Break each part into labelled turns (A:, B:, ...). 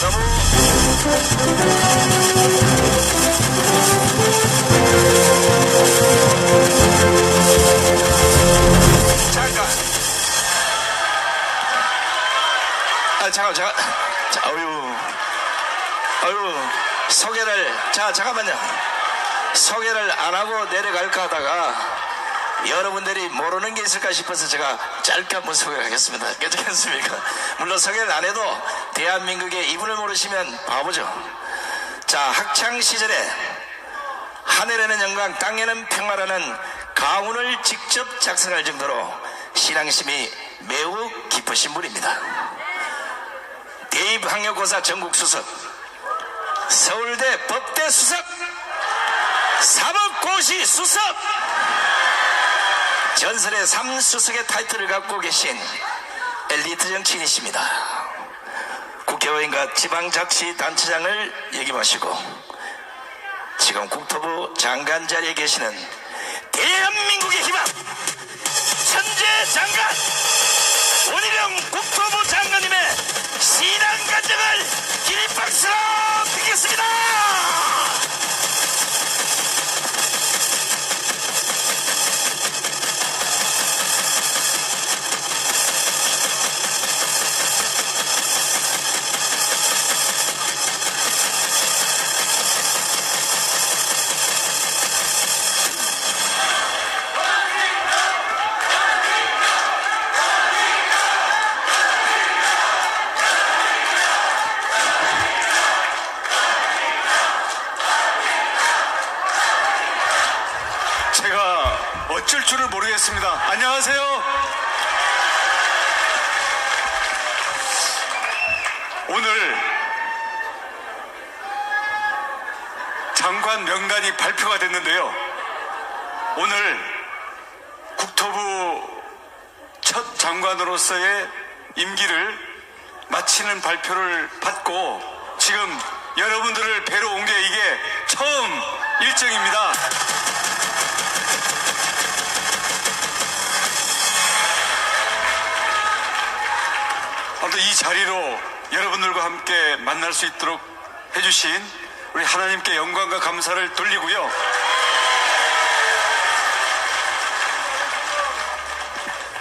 A: 잠깐. 자, 잠깐만요. 소개를 안 하고 내려갈까 하다가 여러분들이 모르는 게 있을까 싶어서 제가 짧게 한번 소개하겠습니다. 괜찮습니까? 물론 소개를 안 해도 대한민국의 이분을 모르시면 바보죠. 자, 학창시절에 하늘에는 영광 땅에는 평화라는 가훈을 직접 작성할 정도로 신앙심이 매우 깊으신 분입니다. 대입학력고사 전국수석, 서울대 법대 수석, 사법고시 수석, 전설의 3수석의 타이틀을 갖고 계신 엘리트 정치인이십니다. 국회의원과 지방자치단체장을 역임하시고 지금 국토부 장관 자리에 계시는 대한민국의 희망 천재 장관 원희룡 국토부 장관님의 신앙 간증을 기립박수로 듣겠습니다.
B: 어쩔 줄을 모르겠습니다. 안녕하세요. 오늘 장관 명단이 발표가 됐는데요. 오늘 국토부 첫 장관으로서의 임기를 마치는 발표를 받고 지금 여러분들을 뵈러 온 게 이게 처음 일정입니다. 이 자리로 여러분들과 함께 만날 수 있도록 해주신 우리 하나님께 영광과 감사를 돌리고요.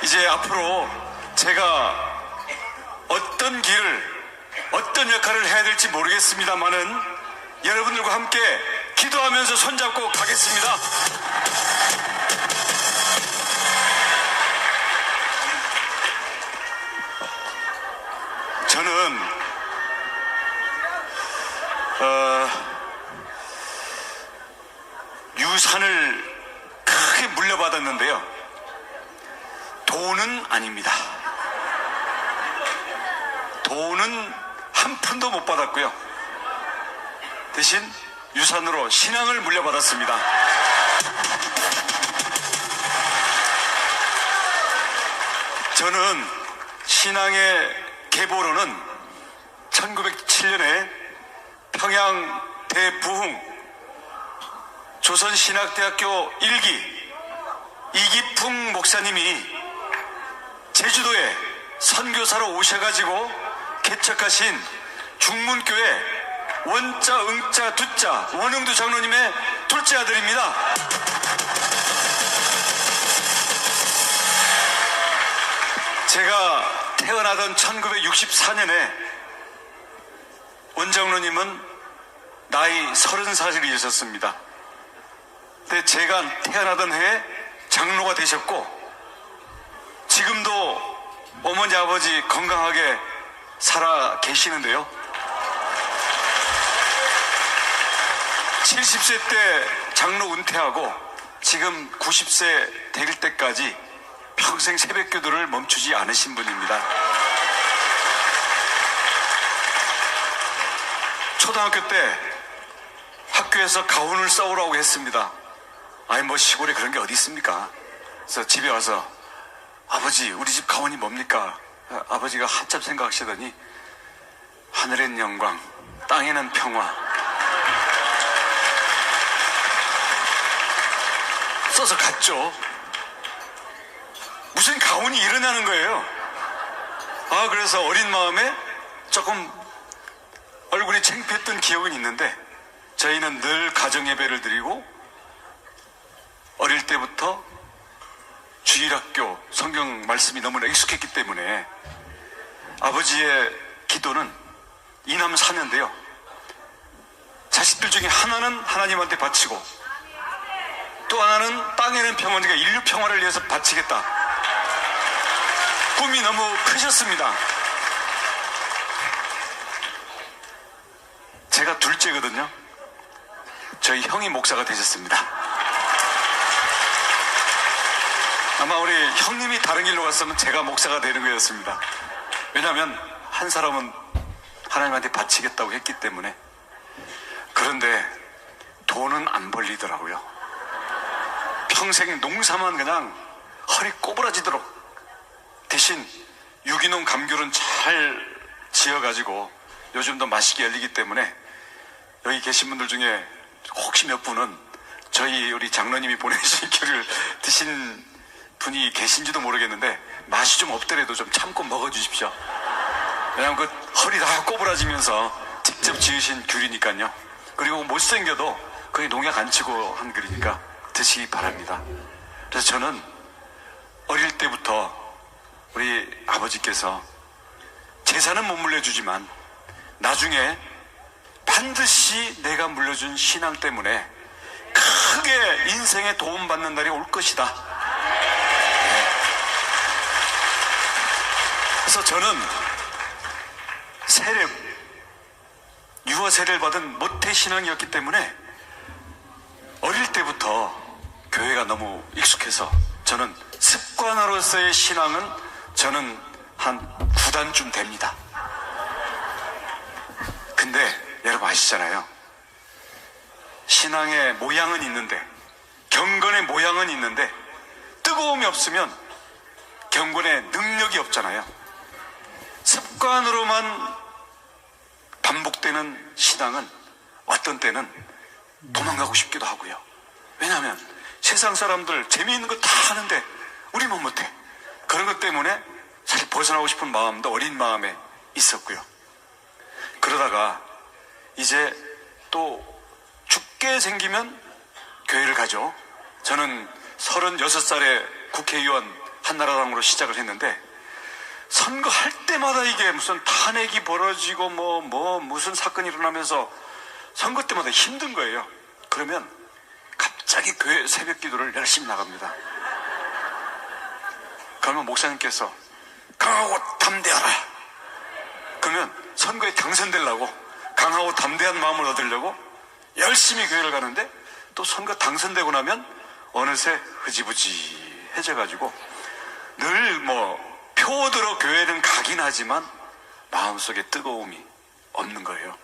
B: 이제 앞으로 제가 어떤 길을, 어떤 역할을 해야 될지 모르겠습니다만은 여러분들과 함께 기도하면서 손잡고 가겠습니다. 저는 유산을 크게 물려받았는데요. 돈은 아닙니다. 돈은 한 푼도 못 받았고요. 대신 유산으로 신앙을 물려받았습니다. 저는 신앙의 계보로는 1907년에 평양 대부흥 조선신학대학교 1기 이기풍 목사님이 제주도에 선교사로 오셔가지고 개척하신 중문교회 원자, 응자, 두자 원흥두 장로님의 둘째 아들입니다. 제가 태어나던 1964년에 원장로님은 나이 30살이셨습니다. 근데 제가 태어나던 해에 장로가 되셨고 지금도 어머니 아버지 건강하게 살아 계시는데요. 70세 때 장로 은퇴하고 지금 90세 될 때까지 평생 새벽기도를 멈추지 않으신 분입니다. 초등학교 때 학교에서 가훈을 써오라고 했습니다. 아니 뭐 시골에 그런 게 어디 있습니까? 그래서 집에 와서 아버지 우리 집 가훈이 뭡니까? 아버지가 한참 생각하시더니 하늘엔 영광 땅에는 평화 써서 갔죠. 무슨 가훈이 일어나는 거예요. 그래서 어린 마음에 조금 얼굴이 창피했던 기억은 있는데 저희는 늘 가정예배를 드리고 어릴 때부터 주일학교 성경 말씀이 너무나 익숙했기 때문에 아버지의 기도는 이남 사녀인데요, 자식들 중에 하나는 하나님한테 바치고 또 하나는 땅에는 평안이가 인류 평화를 위해서 바치겠다. 꿈이 너무 크셨습니다. 제가 둘째거든요. 저희 형이 목사가 되셨습니다. 아마 우리 형님이 다른 길로 갔으면 제가 목사가 되는 거였습니다. 왜냐하면 한 사람은 하나님한테 바치겠다고 했기 때문에. 그런데 돈은 안 벌리더라고요. 평생 농사만 그냥 허리 꼬부라지도록, 대신 유기농 감귤은 잘 지어가지고 요즘도 맛있게 열리기 때문에 여기 계신 분들 중에 혹시 몇 분은 저희 우리 장로님이 보내신 귤을 드신 분이 계신지도 모르겠는데 맛이 좀 없더라도 좀 참고 먹어주십시오. 왜냐하면 그 허리 다 꼬부라지면서 직접 지으신 귤이니까요. 그리고 못생겨도 거의 농약 안 치고 한 귤이니까 드시기 바랍니다. 그래서 저는 어릴 때부터 우리 아버지께서 재산은 못 물려주지만 나중에 반드시 내가 물려준 신앙 때문에 크게 인생에 도움받는 날이 올 것이다. 그래서 저는 유아 세례를 받은 모태신앙이었기 때문에 어릴 때부터 교회가 너무 익숙해서 저는 습관으로서의 신앙은 저는 한 9단쯤 됩니다. 근데 여러분 아시잖아요. 신앙의 모양은 있는데, 경건의 모양은 있는데 뜨거움이 없으면 경건의 능력이 없잖아요. 습관으로만 반복되는 신앙은 어떤 때는 도망가고 싶기도 하고요. 왜냐하면 세상 사람들 재미있는 거 다 하는데 우리만 못해. 그런 것 때문에 사실 벗어나고 싶은 마음도 어린 마음에 있었고요. 그러다가 이제 또 죽게 생기면 교회를 가죠. 저는 36살에 국회의원 한나라당으로 시작을 했는데 선거할 때마다 이게 무슨 탄핵이 벌어지고 무슨 사건이 일어나면서 선거 때마다 힘든 거예요. 그러면 갑자기 교회 새벽 기도를 열심히 나갑니다. 그러면 목사님께서 강하고 담대하라. 그러면 선거에 당선되려고 강하고 담대한 마음을 얻으려고 열심히 교회를 가는데 또 선거 당선되고 나면 어느새 흐지부지해져가지고 늘 표 얻으러 교회는 가긴 하지만 마음속에 뜨거움이 없는 거예요.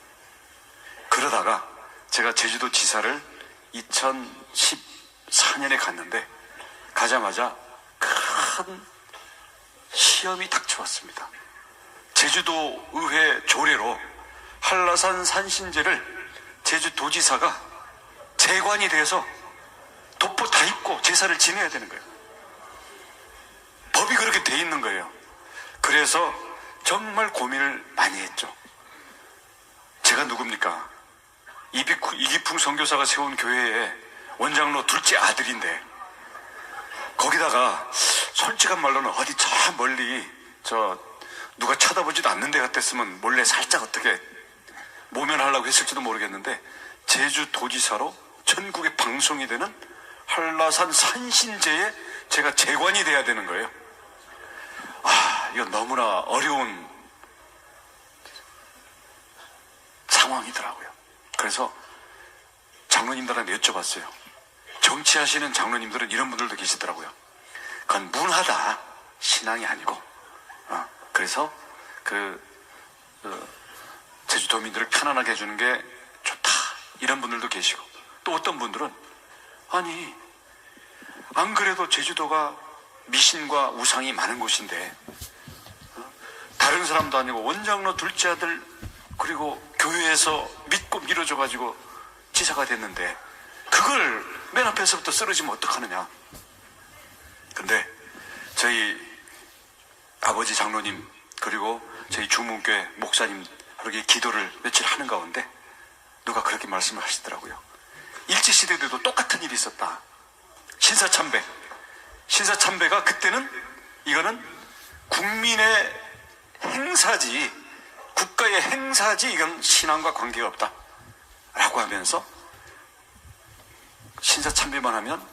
B: 그러다가 제가 제주도 지사를 2014년에 갔는데 가자마자 큰 시험이 닥쳐왔습니다. 제주도 의회 조례로 한라산 산신제를 제주도지사가 재관이 돼서 돋보 다 입고 제사를 지내야 되는 거예요. 법이 그렇게 돼 있는 거예요. 그래서 정말 고민을 많이 했죠. 제가 누굽니까? 이기풍 선교사가 세운 교회에 원장로 둘째 아들인데 거기다가 솔직한 말로는 어디 저 멀리 누가 쳐다보지도 않는 데 같았으면 몰래 살짝 어떻게 모면하려고 했을지도 모르겠는데 제주도지사로 전국에 방송이 되는 한라산 산신제에 제가 재관이 돼야 되는 거예요. 이거 너무나 어려운 상황이더라고요. 그래서 장로님들한테 여쭤봤어요. 정치하시는 장로님들은 이런 분들도 계시더라고요. 그건 문화다, 신앙이 아니고. 그래서 제주도민들을 편안하게 해주는 게 좋다, 이런 분들도 계시고, 또 어떤 분들은 아니 안 그래도 제주도가 미신과 우상이 많은 곳인데 다른 사람도 아니고 원장로 둘째 아들 그리고 교회에서 믿고 밀어줘가지고 지사가 됐는데 그걸 맨 앞에서부터 쓰러지면 어떡하느냐. 근데 저희 아버지 장로님 그리고 저희 주문교회 목사님 그렇게 기도를 며칠 하는 가운데 누가 그렇게 말씀을 하시더라고요. 일제시대 때도 똑같은 일이 있었다. 신사참배가 그때는 이거는 국민의 행사지, 국가의 행사지, 이건 신앙과 관계가 없다 라고 하면서 신사참배만 하면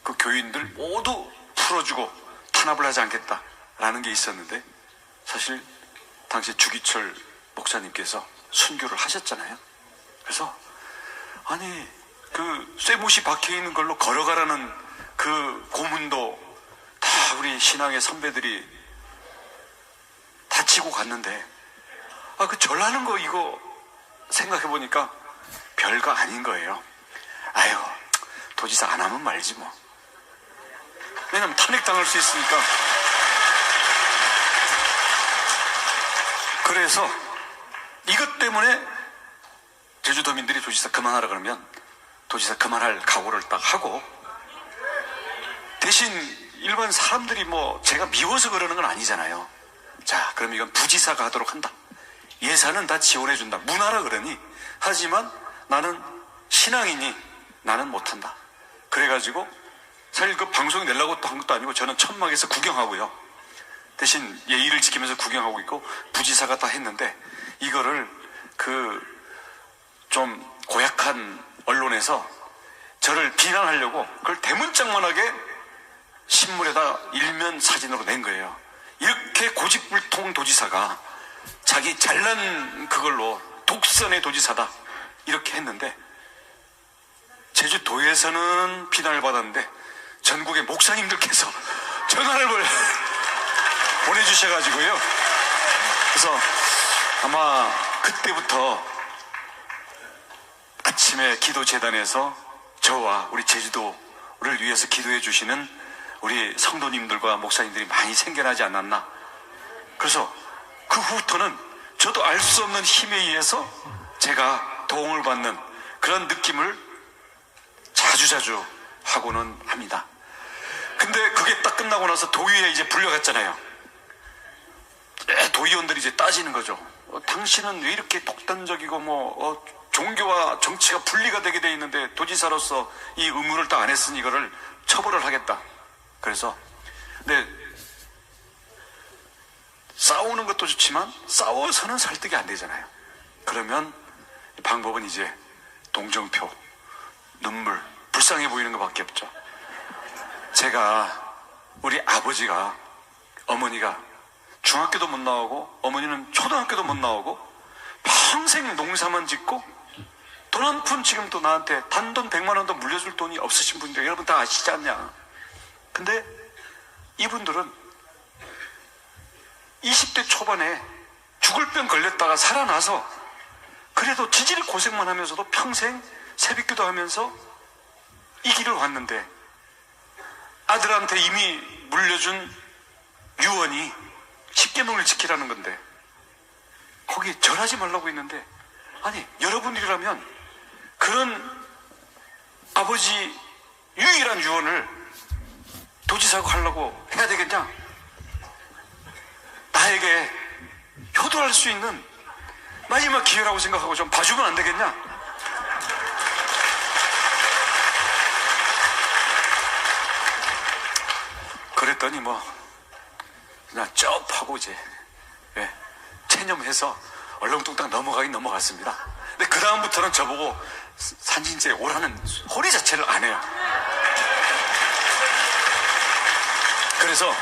B: 그 교인들 모두 풀어주고 탄압을 하지 않겠다라는 게 있었는데, 사실 당시 주기철 목사님께서 순교를 하셨잖아요. 그래서 아니 그 쇠못이 박혀있는 걸로 걸어가라는 그 고문도 다 우리 신앙의 선배들이 다치고 갔는데, 그 절하는 거 이거 생각해보니까 별거 아닌 거예요. 아유, 도지사 안 하면 말지 뭐. 왜냐면 탄핵당할 수 있으니까. 그래서 이것 때문에 제주도민들이 도지사 그만하라 그러면 도지사 그만할 각오를 딱 하고, 대신 일반 사람들이 뭐 제가 미워서 그러는 건 아니잖아요. 자, 그럼 이건 부지사가 하도록 한다. 예산은 다 지원해준다. 문하라 그러니. 하지만 나는 신앙이니 나는 못한다. 그래가지고 사실 그 방송에 내려고 한 것도 아니고 저는 천막에서 구경하고요. 대신 예의를 지키면서 구경하고 있고 부지사가 다 했는데, 이거를 그 좀 고약한 언론에서 저를 비난하려고 그걸 대문짝만하게 신문에다 일면 사진으로 낸 거예요. 이렇게 고집불통 도지사가 자기 잘난 그걸로 독선의 도지사다 이렇게 했는데, 제주도에서는 비난을 받았는데 전국의 목사님들께서 전화를 보내주셔가지고요. 그래서 아마 그때부터 아침에 기도재단에서 저와 우리 제주도를 위해서 기도해 주시는 우리 성도님들과 목사님들이 많이 생겨나지 않았나. 그래서 그 후부터는 저도 알 수 없는 힘에 의해서 제가 도움을 받는 그런 느낌을 자주자주 하고는 합니다. 근데 그게 딱 끝나고 나서 도의회에 이제 불려갔잖아요. 도의원들이 이제 따지는 거죠. 당신은 왜 이렇게 독단적이고 종교와 정치가 분리가 되게 돼 있는데 도지사로서 이 의무를 딱 안 했으니 이거를 처벌을 하겠다. 그래서 근데 싸우는 것도 좋지만 싸워서는 설득이 안 되잖아요. 그러면 방법은 이제 동정표, 눈물, 불쌍해 보이는 것밖에 없죠. 제가 우리 아버지가, 어머니가 중학교도 못 나오고 어머니는 초등학교도 못 나오고 평생 농사만 짓고 돈 한 푼 지금도 나한테 단돈 100만 원도 물려줄 돈이 없으신 분들 여러분 다 아시지 않냐. 근데 이분들은 20대 초반에 죽을 병 걸렸다가 살아나서 그래도 지질 고생만 하면서도 평생 새벽기도 하면서 이 길을 왔는데, 아들한테 이미 물려준 유언이 10계명을 지키라는 건데 거기에 절하지 말라고 했는데, 아니 여러분들이라면 그런 아버지 유일한 유언을 도지사가 하려고 해야 되겠냐? 나에게 효도할 수 있는 마지막 기회라고 생각하고 좀 봐주면 안 되겠냐? 그랬더니 그냥 쩝 하고 이제 체념해서 얼렁뚱땅 넘어가긴 넘어갔습니다. 근데 그 다음부터는 저보고 산신제에 오라는 소리 자체를 안 해요. 그래서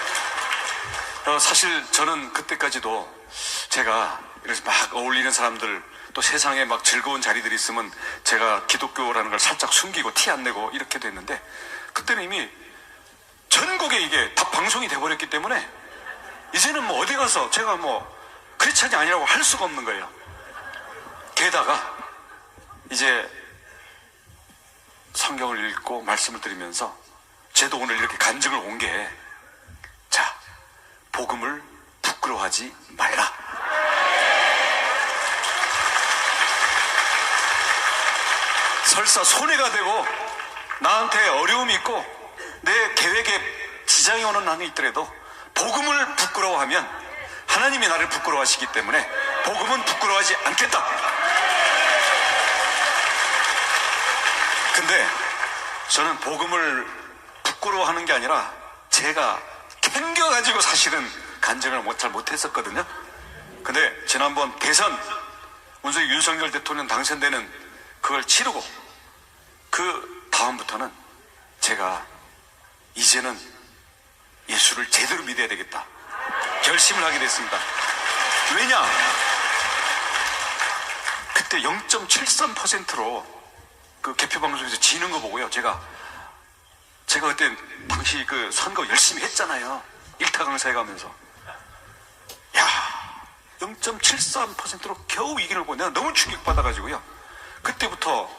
B: 사실 저는 그때까지도 제가 이렇게 막 어울리는 사람들, 또 세상에 막 즐거운 자리들이 있으면 제가 기독교라는 걸 살짝 숨기고 티 안 내고 이렇게 됐는데, 그때는 이미 전국에 이게 다 방송이 돼버렸기 때문에 이제는 어디 가서 제가 크리스찬이 아니라고 할 수가 없는 거예요. 게다가 이제 성경을 읽고 말씀을 드리면서 저도 오늘 이렇게 간증을 온 게, 자, 복음을 부끄러워하지 말라. 설사 손해가 되고 나한테 어려움이 있고 내 계획에 지장이 오는 한이 있더라도 복음을 부끄러워하면 하나님이 나를 부끄러워하시기 때문에 복음은 부끄러워하지 않겠다. 근데 저는 복음을 부끄러워하는 게 아니라 제가 캥겨가지고 사실은 간증을 잘 못했었거든요. 근데 지난번 대선 문재인 윤석열 대통령 당선되는 그걸 치르고 그 다음부터는 제가 이제는 예수를 제대로 믿어야 되겠다 결심을 하게 됐습니다. 왜냐? 그때 0.73%로 그 개표방송에서 지는 거 보고요. 제가 그때 당시 그 선거 열심히 했잖아요. 일타 강사에 가면서. 야, 0.73%로 겨우 이기는 거 내가 너무 충격받아가지고요. 그때부터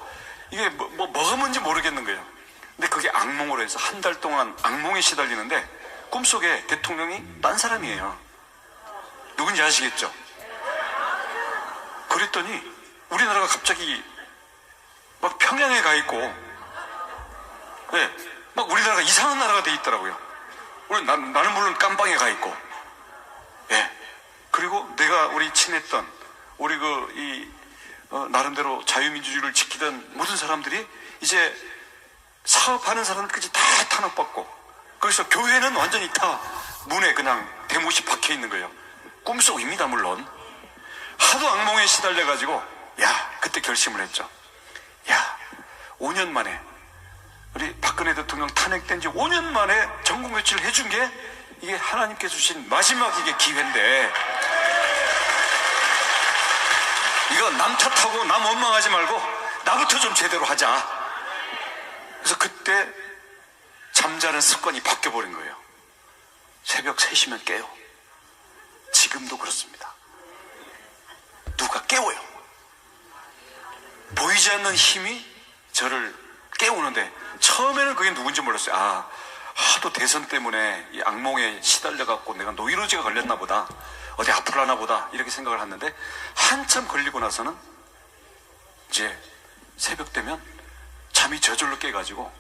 B: 이게 뭐가 뭔지 모르겠는 거예요. 근데 그게 악몽으로 해서 한 달 동안 악몽에 시달리는데 꿈속에 대통령이 딴 사람이에요. 누군지 아시겠죠? 그랬더니 우리나라가 갑자기 막 평양에 가 있고, 네, 막 우리나라가 이상한 나라가 돼 있더라고요. 나는 물론 깜방에 가 있고, 예. 그리고 내가 우리 친했던 우리 나름대로 자유민주주의를 지키던 모든 사람들이 이제 사업하는 사람들까지 다 탄압받고, 그래서 교회는 완전히 다 문에 그냥 대못이 박혀 있는 거예요. 꿈속입니다, 물론. 하도 악몽에 시달려가지고, 그때 결심을 했죠. 5년 만에, 우리 박근혜 대통령 탄핵된 지 5년 만에 전국 외출을 해준 게 이게 하나님께서 주신 마지막 이게 기회인데, 이거 남 탓하고 남 원망하지 말고 나부터 좀 제대로 하자. 그래서 그때 잠자는 습관이 바뀌어버린 거예요. 새벽 3시면 깨요. 지금도 그렇습니다. 누가 깨워요. 보이지 않는 힘이 저를 깨우는데, 처음에는 그게 누군지 몰랐어요. 하도 대선 때문에 이 악몽에 시달려갖고 내가 노이로제가 걸렸나 보다, 어디 아플라나 보다, 이렇게 생각을 했는데, 한참 걸리고 나서는 이제 새벽 되면 잠이 저절로 깨가지고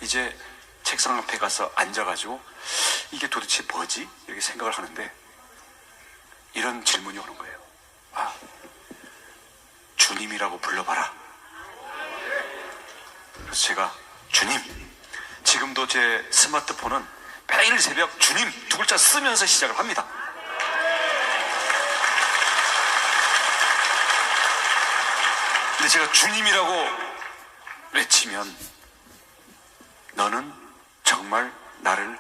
B: 이제 책상 앞에 가서 앉아가지고 이게 도대체 뭐지? 이렇게 생각을 하는데 이런 질문이 오는 거예요. 주님이라고 불러봐라. 그래서 제가 주님, 지금도 제 스마트폰은 매일 새벽 주님 두 글자 쓰면서 시작을 합니다. 근데 제가 주님이라고 외치면 너는 정말 나를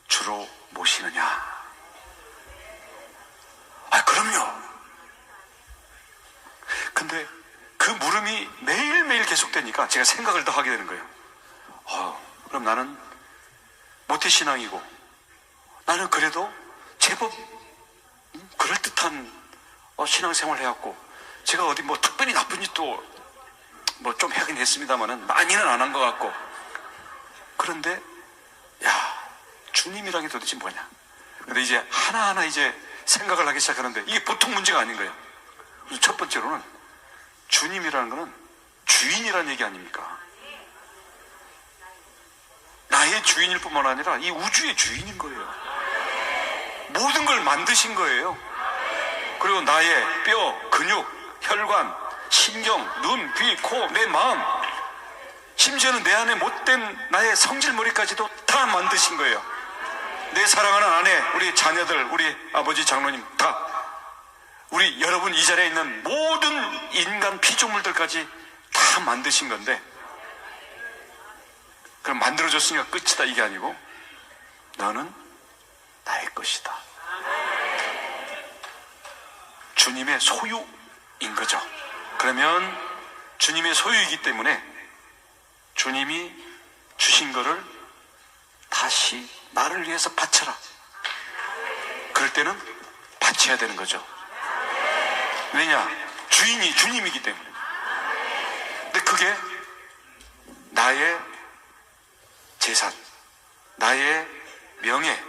B: 주로 모시느냐? 그럼요. 근데 그 물음이 매일매일 계속되니까 제가 생각을 더 하게 되는 거예요. 그럼 나는 모태신앙이고, 나는 그래도 제법 그럴듯한 신앙생활을 해왔고, 제가 어디 특별히 나쁜 짓도 좀 하긴 했습니다만은 많이는 안 한 것 같고, 그런데 주님이란 게 도대체 뭐냐? 근데 이제 하나하나 이제 생각을 하기 시작하는데 이게 보통 문제가 아닌 거예요. 그래서 첫 번째로는 주님이라는 거는 주인이라는 얘기 아닙니까? 나의 주인일 뿐만 아니라 이 우주의 주인인 거예요. 모든 걸 만드신 거예요. 그리고 나의 뼈, 근육, 혈관, 신경, 눈, 귀, 코, 내 마음, 심지어는 내 안에 못된 나의 성질머리까지도 다 만드신 거예요. 내 사랑하는 아내, 우리 자녀들, 우리 아버지, 장로님 다, 우리 여러분 이 자리에 있는 모든 인간 피조물들까지 다 만드신 건데, 그럼 만들어줬으니까 끝이다 이게 아니고 너는 나의 것이다. 주님의 소유인 거죠. 그러면 주님의 소유이기 때문에 주님이 주신 거를 다시 나를 위해서 바쳐라. 그럴 때는 바쳐야 되는 거죠. 왜냐? 주인이 주님이기 때문에. 근데 그게 나의 재산, 나의 명예,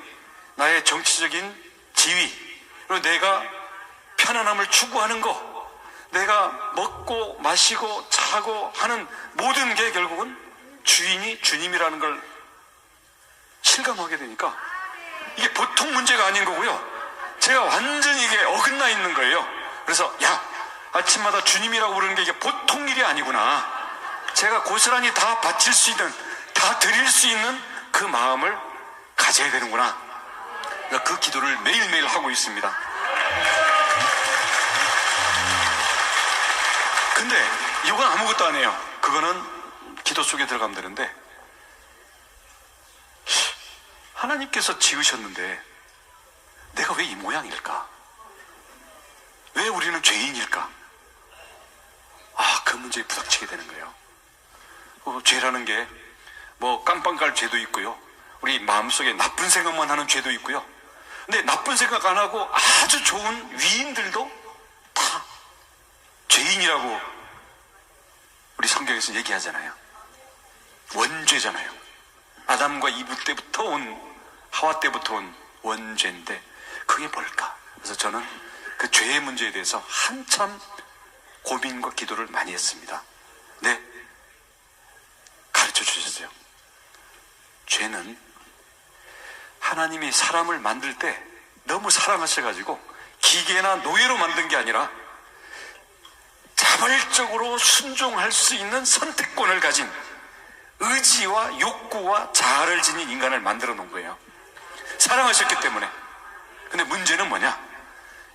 B: 나의 정치적인 지위, 그리고 내가 편안함을 추구하는 거, 내가 먹고 마시고 자고 하는 모든 게 결국은 주인이 주님이라는 걸 실감하게 되니까 이게 보통 문제가 아닌 거고요. 제가 완전히 그래서 아침마다 주님이라고 부르는 게 이게 보통 일이 아니구나. 제가 고스란히 다 바칠 수 있는, 다 드릴 수 있는 그 마음을 가져야 되는구나. 그 기도를 매일매일 하고 있습니다. 근데 이건 아무것도 안 해요. 그거는 기도 속에 들어가면 되는데, 하나님께서 지으셨는데 내가 왜 이 모양일까? 왜 우리는 죄인일까? 그 문제에 부닥치게 되는 거예요. 죄라는 게 뭐 깜빵 갈 죄도 있고요, 우리 마음속에 나쁜 생각만 하는 죄도 있고요. 근데 나쁜 생각 안 하고 아주 좋은 위인들도 다 죄인이라고 우리 성경에서 얘기하잖아요. 원죄잖아요. 아담과 이브 때부터 온, 하와 때부터 온 원죄인데 그게 뭘까? 그래서 저는 그 죄의 문제에 대해서 한참 고민과 기도를 많이 했습니다. 네, 가르쳐 주셨어요. 죄는 하나님이 사람을 만들 때 너무 사랑하셔가지고 기계나 노예로 만든 게 아니라 자발적으로 순종할 수 있는 선택권을 가진 의지와 욕구와 자아를 지닌 인간을 만들어 놓은 거예요. 사랑하셨기 때문에. 근데 문제는 뭐냐?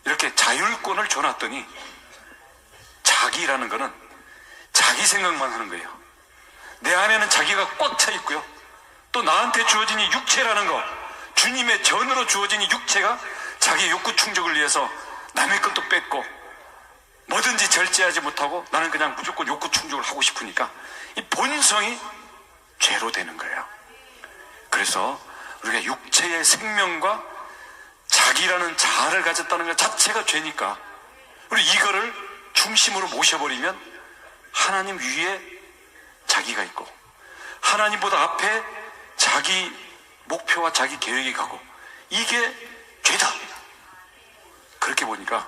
B: 이렇게 자율권을 줘놨더니 자기라는 거는 자기 생각만 하는 거예요. 내 안에는 자기가 꽉 차 있고요, 또 나한테 주어진 이 육체라는 거, 주님의 전으로 주어진 이 육체가 자기 욕구 충족을 위해서 남의 것도 뺏고 뭐든지 절제하지 못하고 나는 그냥 무조건 욕구 충족을 하고 싶으니까 이 본성이 죄로 되는 거예요. 그래서 우리가 육체의 생명과 자기라는 자아를 가졌다는 것 자체가 죄니까 우리 이거를 중심으로 모셔버리면 하나님 위에 자기가 있고 하나님보다 앞에 자기 목표와 자기 계획이 가고 이게 죄다. 그렇게 보니까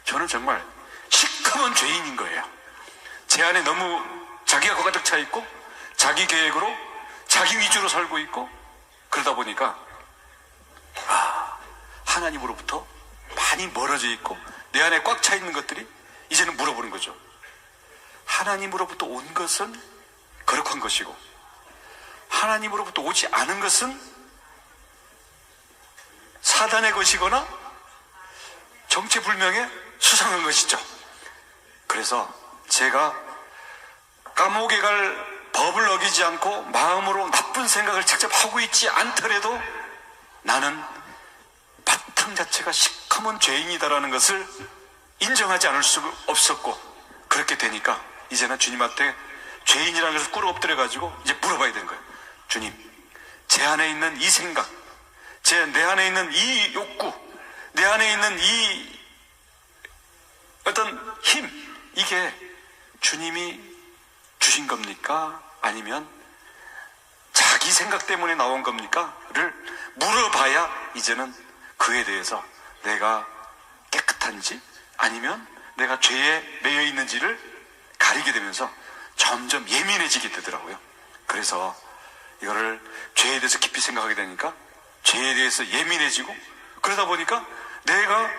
B: 저는 정말 시커먼 죄인인 거예요. 제 안에 너무 자기가 가득 차 있고 자기 계획으로 자기 위주로 살고 있고, 그러다 보니까 하나님으로부터 많이 멀어져 있고 내 안에 꽉 차 있는 것들이 이제는 물어보는 거죠. 하나님으로부터 온 것은 거룩한 것이고 하나님으로부터 오지 않은 것은 사단의 것이거나 정체불명의 수상한 것이죠. 그래서 제가 감옥에 갈 법을 어기지 않고 마음으로 나쁜 생각을 직접 하고 있지 않더라도 나는 바탕 자체가 시커먼 죄인이다라는 것을 인정하지 않을 수 없었고, 그렇게 되니까 이제는 주님한테 죄인이라는 것을 꿇어 엎드려가지고 이제 물어봐야 되는 거예요. 주님, 제 안에 있는 이 생각, 내 안에 있는 이 욕구, 내 안에 있는 이 어떤 힘, 이게 주님이 주신 겁니까? 아니면 자기 생각 때문에 나온 겁니까? 를 물어봐야 이제는 그에 대해서 내가 깨끗한지 아니면 내가 죄에 매여 있는지를 가리게 되면서 점점 예민해지게 되더라고요. 그래서 이거를 죄에 대해서 깊이 생각하게 되니까 죄에 대해서 예민해지고, 그러다 보니까 내가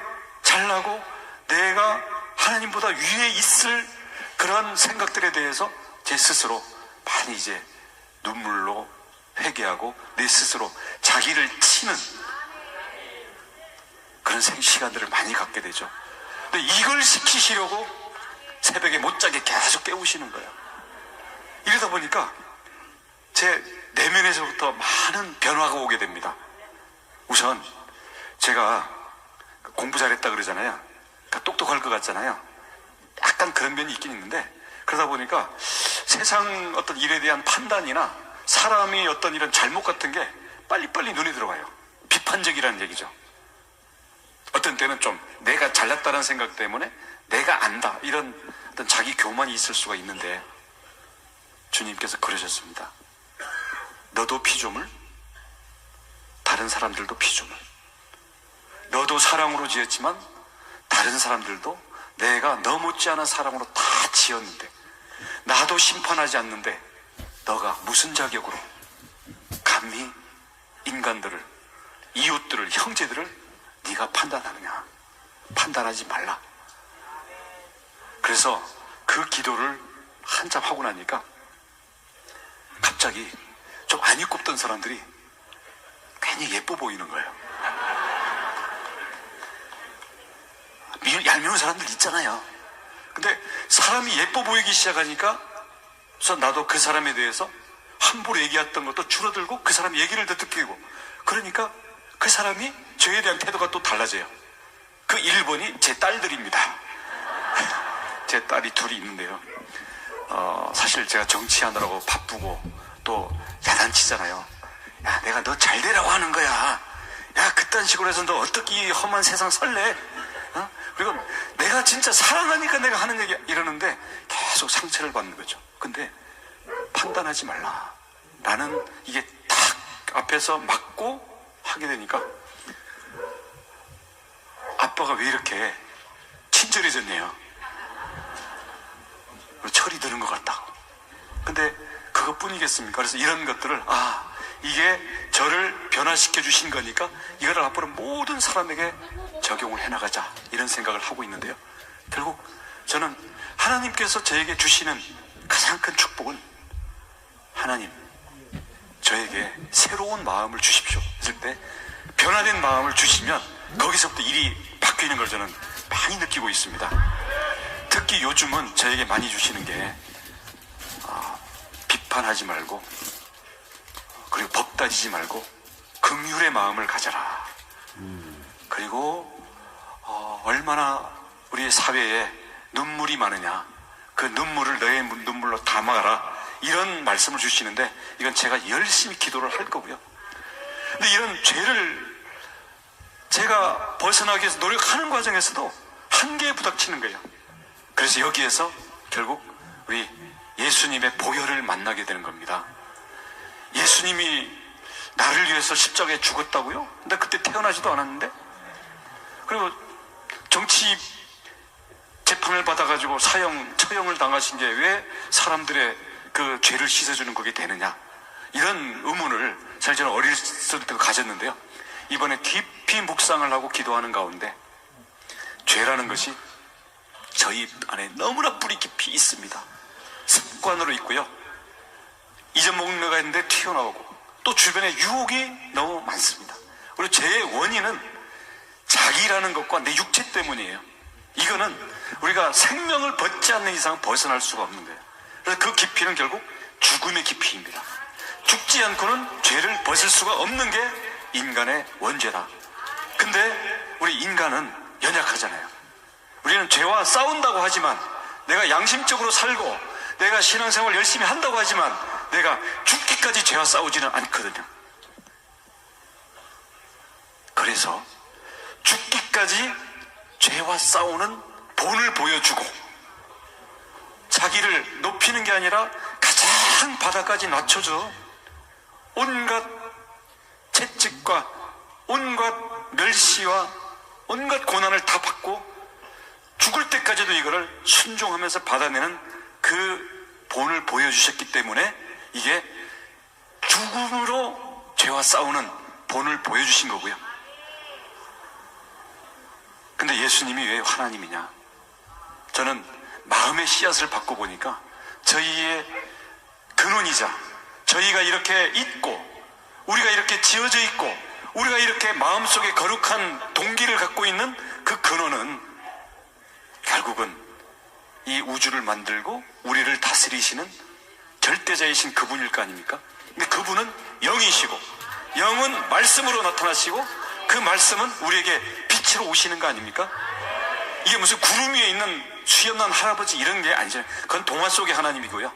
B: 잘나고 내가 하나님보다 위에 있을 그런 생각들에 대해서 제 스스로 많이 이제 눈물로 회개하고 내 스스로 자기를 치는 그런 시간들을 많이 갖게 되죠. 근데 이걸 시키시려고 새벽에 못 자게 계속 깨우시는 거예요. 이러다 보니까 제 내면에서부터 많은 변화가 오게 됩니다. 우선 제가 공부 잘했다 그러잖아요. 그러니까 똑똑할 것 같잖아요. 약간 그런 면이 있긴 있는데, 그러다 보니까 세상 어떤 일에 대한 판단이나 사람이 어떤 이런 잘못 같은 게 빨리빨리 눈에 들어와요. 비판적이라는 얘기죠. 어떤 때는 좀 내가 잘났다는 생각 때문에 내가 안다, 이런 어떤 자기 교만이 있을 수가 있는데, 주님께서 그러셨습니다. 너도 피조물, 다른 사람들도 피조물. 너도 사랑으로 지었지만 다른 사람들도 내가 너 못지않은 사랑으로 다 지었는데, 나도 심판하지 않는데 너가 무슨 자격으로 감히 인간들을, 이웃들을, 형제들을 네가 판단하느냐. 판단하지 말라. 그래서 그 기도를 한참 하고 나니까 갑자기 좀 안 입고 던 사람들이 괜히 예뻐 보이는 거예요. 얄미운 사람들 있잖아요. 근데 사람이 예뻐 보이기 시작하니까 우선 나도 그 사람에 대해서 함부로 얘기했던 것도 줄어들고 그 사람 얘기를 더 듣게 되고, 그러니까 그 사람이 저에 대한 태도가 또 달라져요. 그 1번이 제 딸들입니다. 제 딸이 둘이 있는데요. 사실 제가 정치하느라고 바쁘고 또 야단치잖아요. 야, 내가 너 잘 되라고 하는 거야. 야, 그딴 식으로 해서 너 어떻게 이 험한 세상 설레? 그리고 내가 진짜 사랑하니까 내가 하는 얘기 이러는데 계속 상처를 받는 거죠. 근데 판단하지 말라. 나는 이게 딱 앞에서 맞고 하게 되니까 아빠가 왜 이렇게 친절해졌네요. 철이 드는 것 같다. 근데 그것뿐이겠습니까? 그래서 이런 것들을 이게 저를 변화시켜 주신 거니까 이거를 앞으로 모든 사람에게 적용을 해나가자, 이런 생각을 하고 있는데요. 결국 저는 하나님께서 저에게 주시는 가장 큰 축복은, 하나님 저에게 새로운 마음을 주십시오 했을 때 변화된 마음을 주시면 거기서부터 일이 바뀌는 걸 저는 많이 느끼고 있습니다. 특히 요즘은 저에게 많이 주시는 게 비판하지 말고, 그리고 법 따지지 말고 긍휼의 마음을 가져라. 그리고 얼마나 우리 사회에 눈물이 많으냐, 그 눈물을 너의 눈물로 담아가라, 이런 말씀을 주시는데 이건 제가 열심히 기도를 할 거고요. 근데 이런 죄를 제가 벗어나기 위해서 노력하는 과정에서도 한계에 부닥치는 거예요. 그래서 여기에서 결국 우리 예수님의 보혈을 만나게 되는 겁니다. 예수님이 나를 위해서 십자가에 죽었다고요? 근데 그때 태어나지도 않았는데? 그리고 정치 재판을 받아가지고 처형을 당하신 게 왜 사람들의 그 죄를 씻어주는 그게 되느냐, 이런 의문을 사실 저는 어릴 때부터 가졌는데요. 이번에 깊이 묵상을 하고 기도하는 가운데 죄라는 것이 저희 안에 너무나 뿌리 깊이 있습니다. 습관으로 있고요, 잊어먹는 거가 있는데 튀어나오고, 또 주변에 유혹이 너무 많습니다. 그리고 죄의 원인은 자기라는 것과 내 육체 때문이에요. 이거는 우리가 생명을 벗지 않는 이상 벗어날 수가 없는 거예요. 그래서 그 깊이는 결국 죽음의 깊이입니다. 죽지 않고는 죄를 벗을 수가 없는 게 인간의 원죄다. 근데 우리 인간은 연약하잖아요. 우리는 죄와 싸운다고 하지만, 내가 양심적으로 살고 내가 신앙생활 열심히 한다고 하지만 내가 죽기까지 죄와 싸우지는 않거든요. 그래서 죽기까지 죄와 싸우는 본을 보여주고, 자기를 높이는 게 아니라 가장 바닥까지 낮춰줘 온갖 채찍과 온갖 멸시와 온갖 고난을 다 받고 죽을 때까지도 이거를 순종하면서 받아내는 그 본을 보여주셨기 때문에 이게 죽음으로 죄와 싸우는 본을 보여주신 거고요. 근데 예수님이 왜 하나님이냐? 저는 마음의 씨앗을 받고 보니까 저희의 근원이자, 저희가 이렇게 있고 우리가 이렇게 지어져 있고 우리가 이렇게 마음속에 거룩한 동기를 갖고 있는 그 근원은 결국은 이 우주를 만들고 우리를 다스리시는 절대자이신 그분일 거 아닙니까? 근데 그분은 영이시고 영은 말씀으로 나타나시고 그 말씀은 우리에게 빛으로 오시는 거 아닙니까? 이게 무슨 구름 위에 있는 수염난 할아버지 이런 게 아니잖아요. 그건 동화 속의 하나님이고요.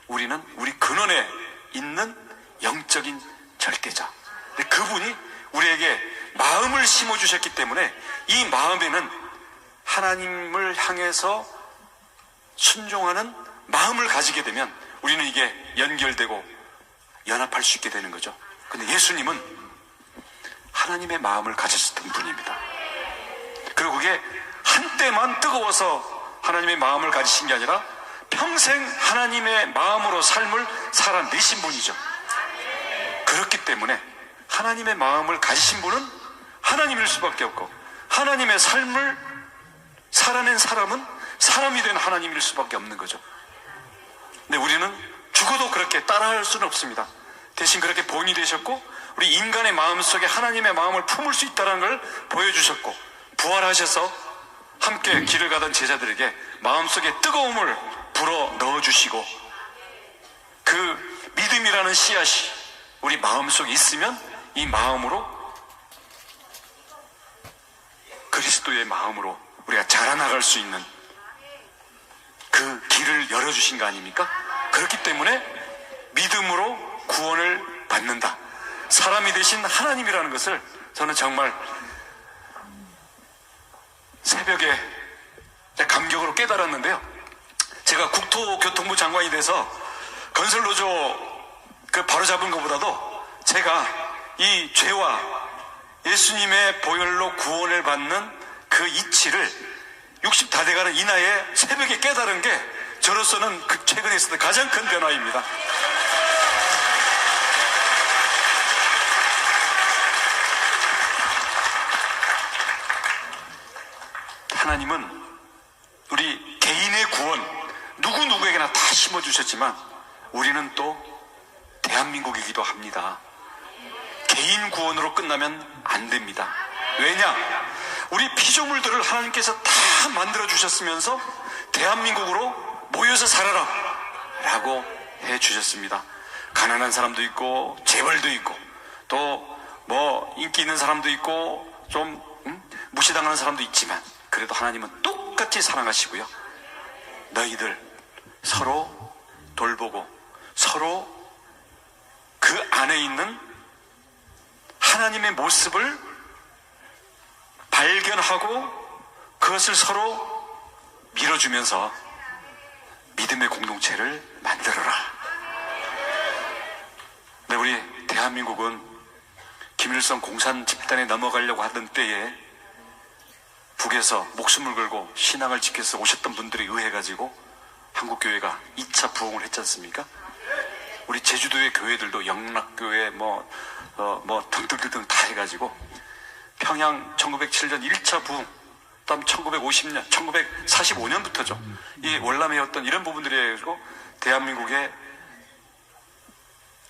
B: 우리는 우리 근원에 있는 영적인 절대자. 근데 그분이 우리에게 마음을 심어주셨기 때문에 이 마음에는 하나님을 향해서 순종하는 마음을 가지게 되면 우리는 이게 연결되고 연합할 수 있게 되는 거죠. 근데 예수님은 하나님의 마음을 가졌던 분입니다. 그리고 그게 한때만 뜨거워서 하나님의 마음을 가지신 게 아니라 평생 하나님의 마음으로 삶을 살아내신 분이죠. 그렇기 때문에 하나님의 마음을 가지신 분은 하나님일 수밖에 없고, 하나님의 삶을 살아낸 사람은 사람이 된 하나님일 수밖에 없는 거죠. 근데 우리는 죽어도 그렇게 따라할 수는 없습니다. 대신 그렇게 본이 되셨고 우리 인간의 마음속에 하나님의 마음을 품을 수 있다는 걸 보여주셨고 부활하셔서 함께 길을 가던 제자들에게 마음속에 뜨거움을 불어 넣어주시고 그 믿음이라는 씨앗이 우리 마음속에 있으면 이 마음으로 그리스도의 마음으로 우리가 자라나갈 수 있는 그 길을 열어주신 거 아닙니까? 그렇기 때문에 믿음으로 구원을 받는다. 사람이 되신 하나님이라는 것을 저는 정말 새벽에 감격으로 깨달았는데요. 제가 국토교통부 장관이 돼서 건설노조 그 바로잡은 것보다도 제가 이 죄와 예수님의 보혈로 구원을 받는 그 이치를 60 다 돼가는 이 나이에 새벽에 깨달은 게 저로서는 그 최근에 있었던 가장 큰 변화입니다. 하나님은 우리 개인의 구원 누구에게나 다 심어주셨지만 우리는 또 대한민국이기도 합니다. 개인 구원으로 끝나면 안 됩니다. 왜냐? 우리 피조물들을 하나님께서 다 만들어주셨으면서 대한민국으로 모여서 살아라 라고 해주셨습니다. 가난한 사람도 있고 재벌도 있고 또 뭐 인기 있는 사람도 있고 좀 무시당하는 사람도 있지만 그래도 하나님은 똑같이 사랑하시고요. 너희들 서로 돌보고 서로 그 안에 있는 하나님의 모습을 발견하고 그것을 서로 밀어주면서 믿음의 공동체를 만들어라. 네, 우리 대한민국은 김일성 공산 집단에 넘어가려고 하던 때에 북에서 목숨을 걸고 신앙을 지켜서 오셨던 분들에 의해 가지고 한국교회가 2차 부흥을 했지 않습니까? 우리 제주도의 교회들도 영락교회 등등등등 다 해가지고 평양 1907년 1차 부흥, 다음 1950년, 1945년부터죠. 이 월남회였던 이런 부분들이 해가지고 대한민국의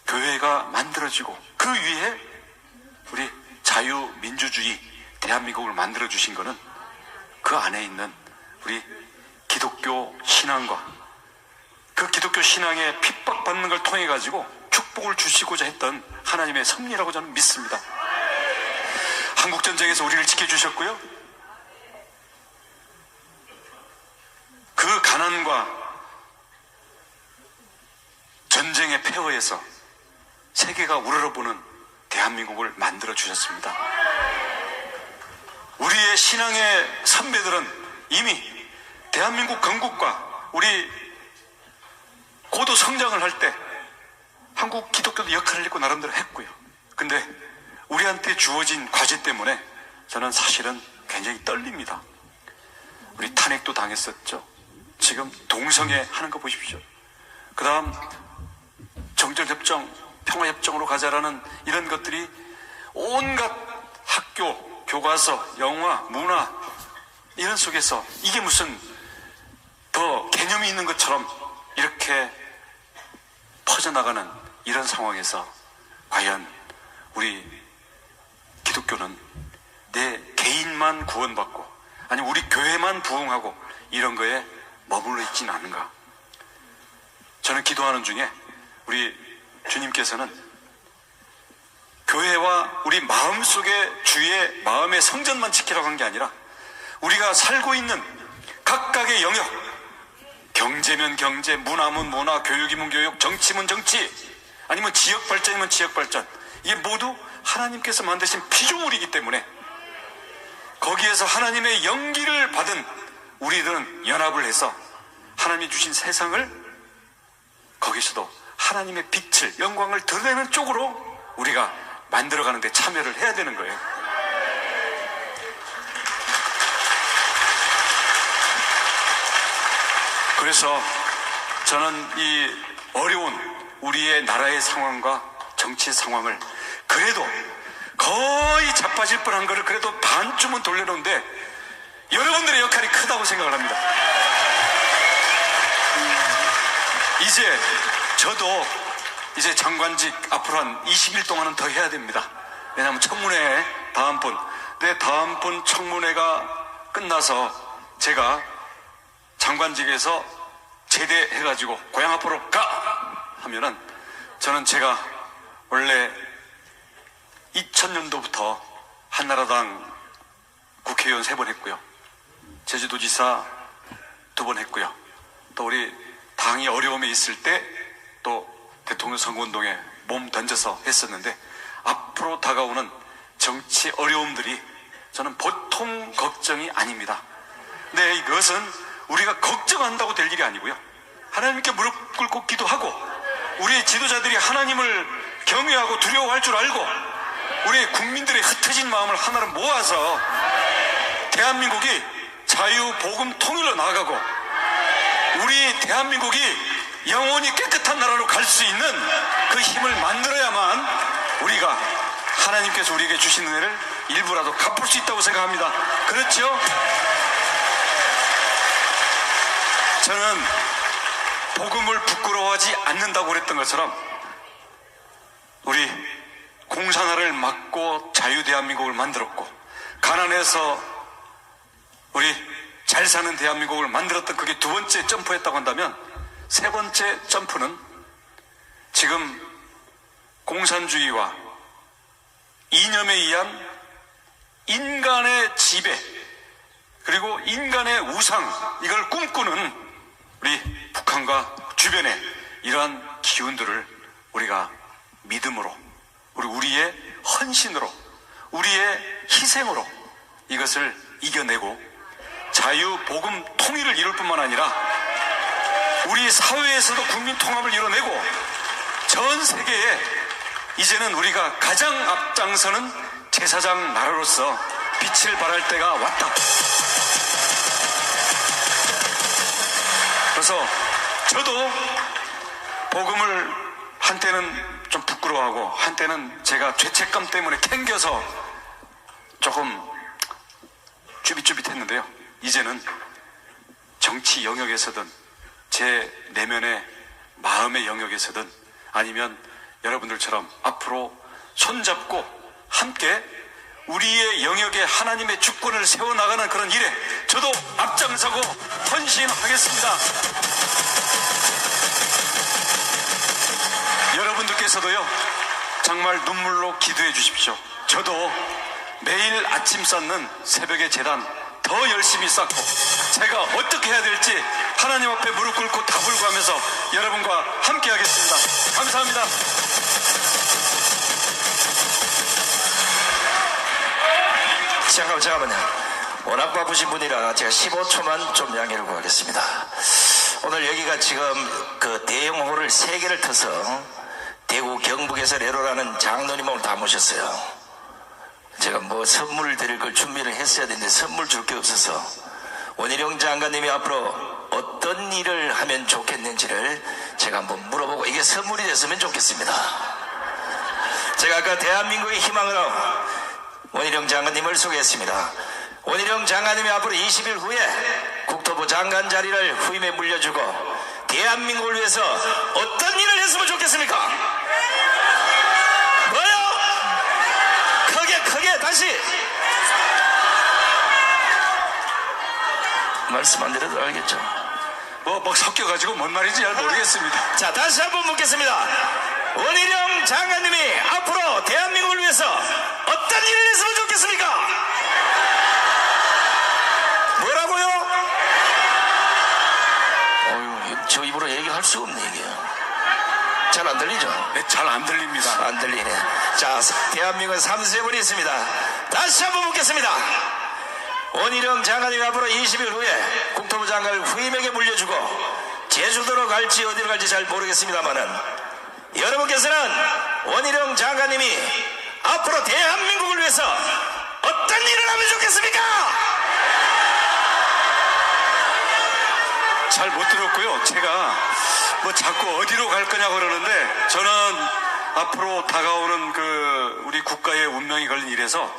B: 교회가 만들어지고 그 위에 우리 자유민주주의 대한민국을 만들어주신 거는 그 안에 있는 우리 기독교 신앙과 그 기독교 신앙에 핍박받는 걸 통해 가지고 축복을 주시고자 했던 하나님의 섭리라고 저는 믿습니다. 한국전쟁에서 우리를 지켜주셨고요. 그 가난과 전쟁의 폐허에서 세계가 우러러보는 대한민국을 만들어 주셨습니다. 우리의 신앙의 선배들은 이미 대한민국 건국과 우리 고도 성장을 할 때 한국 기독교도 역할을 했고 나름대로 했고요. 근데 우리한테 주어진 과제 때문에 저는 사실은 굉장히 떨립니다. 우리 탄핵도 당했었죠. 지금 동성애 하는 거 보십시오. 그 다음 정전협정, 평화협정으로 가자라는 이런 것들이 온갖 학교, 교과서, 영화, 문화 이런 속에서 이게 무슨 더 개념이 있는 것처럼 이렇게 퍼져나가는 이런 상황에서 과연 우리 기독교는 내 개인만 구원받고 아니 우리 교회만 부흥하고 이런 거에 머물러 있지는 않은가. 저는 기도하는 중에 우리 주님께서는 교회와 우리 마음속에 주의 마음의 성전만 지키라고 한 게 아니라 우리가 살고 있는 각각의 영역, 경제면 경제, 문화면 문화, 교육이면 교육, 정치면 정치, 아니면 지역 발전이면 지역 발전, 이게 모두 하나님께서 만드신 피조물이기 때문에 거기에서 하나님의 연기를 받은 우리들은 연합을 해서 하나님이 주신 세상을 거기서도 하나님의 빛을, 영광을 드러내는 쪽으로 우리가 만들어가는 데 참여를 해야 되는 거예요. 그래서 저는 이 어려운 우리의 나라의 상황과 정치 상황을 그래도 거의 자빠질 뻔한 거를 그래도 반쯤은 돌려놓는데 여러분들의 역할이 크다고 생각을 합니다. 이제 저도 이제 장관직 앞으로 한 20일 동안은 더 해야 됩니다. 왜냐하면 청문회 내 다음번 청문회가 끝나서 제가 장관직에서 제대해가지고 고향 앞으로 가! 하면은 저는 제가 원래 2000년도부터 한나라당 국회의원 3번 했고요. 제주도지사 2번 했고요. 또 우리 당이 어려움에 있을 때 또 대통령 선거운동에 몸 던져서 했었는데 앞으로 다가오는 정치 어려움들이 저는 보통 걱정이 아닙니다. 근데 이것은 우리가 걱정한다고 될 일이 아니고요. 하나님께 무릎 꿇고 기도하고 우리의 지도자들이 하나님을 경외하고 두려워할 줄 알고 우리 국민들의 흩어진 마음을 하나로 모아서 대한민국이 자유, 복음, 통일로 나아가고 우리 대한민국이 영원히 깨끗한 나라로 갈 수 있는 그 힘을 만들어야만 우리가 하나님께서 우리에게 주신 은혜를 일부라도 갚을 수 있다고 생각합니다. 그렇죠? 저는 복음을 부끄러워하지 않는다고 그랬던 것처럼 우리 공산화를 막고 자유대한민국을 만들었고 가난해서 우리 잘 사는 대한민국을 만들었던 그게 2번째 점프였다고 한다면 3번째 점프는 지금 공산주의와 이념에 의한 인간의 지배 그리고 인간의 우상 이걸 꿈꾸는 우리 북한과 주변의 이러한 기운들을 우리가 믿음으로 우리의 헌신으로 우리의 희생으로 이것을 이겨내고 자유, 복음, 통일을 이룰 뿐만 아니라 우리 사회에서도 국민 통합을 이뤄내고 전 세계에 이제는 우리가 가장 앞장서는 제사장 나라로서 빛을 발할 때가 왔다. 그래서 저도 복음을 한때는 좀 부끄러워하고 한때는 제가 죄책감 때문에 캥겨서 조금 쭈빗쭈빗했는데요. 이제는 정치 영역에서든 제 내면의 마음의 영역에서든 아니면 여러분들처럼 앞으로 손잡고 함께 우리의 영역에 하나님의 주권을 세워나가는 그런 일에 저도 앞장서고 헌신하겠습니다. 여러분들께서도요 정말 눈물로 기도해 주십시오. 저도 매일 아침 쌓는 새벽의 제단 더 열심히 쌓고 제가 어떻게 해야 될지 하나님 앞에 무릎 꿇고 답을 구하면서 여러분과 함께 하겠습니다. 감사합니다.
A: 잠깐만요. 워낙 바쁘신 분이라 제가 15초만 좀 양해를 구하겠습니다. 오늘 여기가 지금 그 대형홀을 3개를 터서 대구 경북에서 내로라는 장로님을 다 모셨어요. 제가 뭐 선물을 드릴 걸 준비를 했어야 되는데 선물 줄 게 없어서 원희룡 장관님이 앞으로 어떤 일을 하면 좋겠는지를 제가 한번 물어보고 이게 선물이 됐으면 좋겠습니다. 제가 아까 대한민국의 희망으로 원희룡 장관님을 소개했습니다. 원희룡 장관님이 앞으로 20일 후에 국토부 장관 자리를 후임에 물려주고 대한민국을 위해서 어떤 일을 했으면 좋겠습니까? 뭐요? 크게 다시 말씀 안 드려도 알겠죠?
B: 뭐 섞여가지고 뭔 말인지 잘 모르겠습니다.
A: 자, 다시 한번 묻겠습니다. 원희룡 장관님이 앞으로 대한민국을 위해서 어떤 일을 했으면 좋겠습니까? 뭐라고요? 어휴, 저 입으로 얘기할 수가 없네 이게. 잘 안 들리죠?
B: 네, 잘 안 들립니다.
A: 안 들리네. 자, 대한민국은 3세분이 있습니다. 다시 한번 묻겠습니다. 원희룡 장관님이 앞으로 20일 후에 국토부 장관을 후임에게 물려주고 제주도로 갈지 어디로 갈지 잘 모르겠습니다만은 여러분께서는 원희룡 장관님이 앞으로 대한민국을 위해서 어떤 일을 하면 좋겠습니까?
B: 잘 못 들었고요. 제가 뭐 자꾸 어디로 갈 거냐고 그러는데 저는 앞으로 다가오는 그 우리 국가의 운명이 걸린 일에서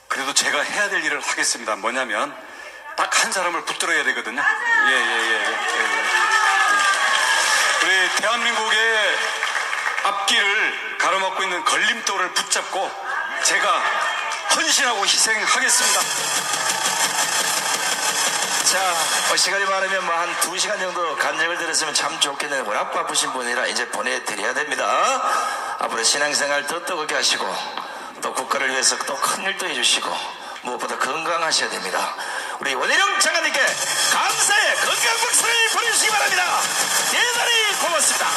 B: 그래도 제가 해야 될 일을 하겠습니다. 뭐냐면 딱 한 사람을 붙들어야 되거든요. 예. 우리 대한민국의 앞길을 가로막고 있는 걸림돌을 붙잡고 제가 헌신하고 희생하겠습니다.
A: 자, 시간이 많으면 뭐 한 2시간 정도 간증을 들었으면 참 좋겠는데 워낙 바쁘신 분이라 이제 보내드려야 됩니다. 앞으로 신앙생활 더 뜨겁게 하시고 또 국가를 위해서 또 큰 일도 해주시고 무엇보다 건강하셔야 됩니다. 우리 원희룡 장관님께 감사의 건강 박수를 보내주시기 바랍니다. 대단히 고맙습니다.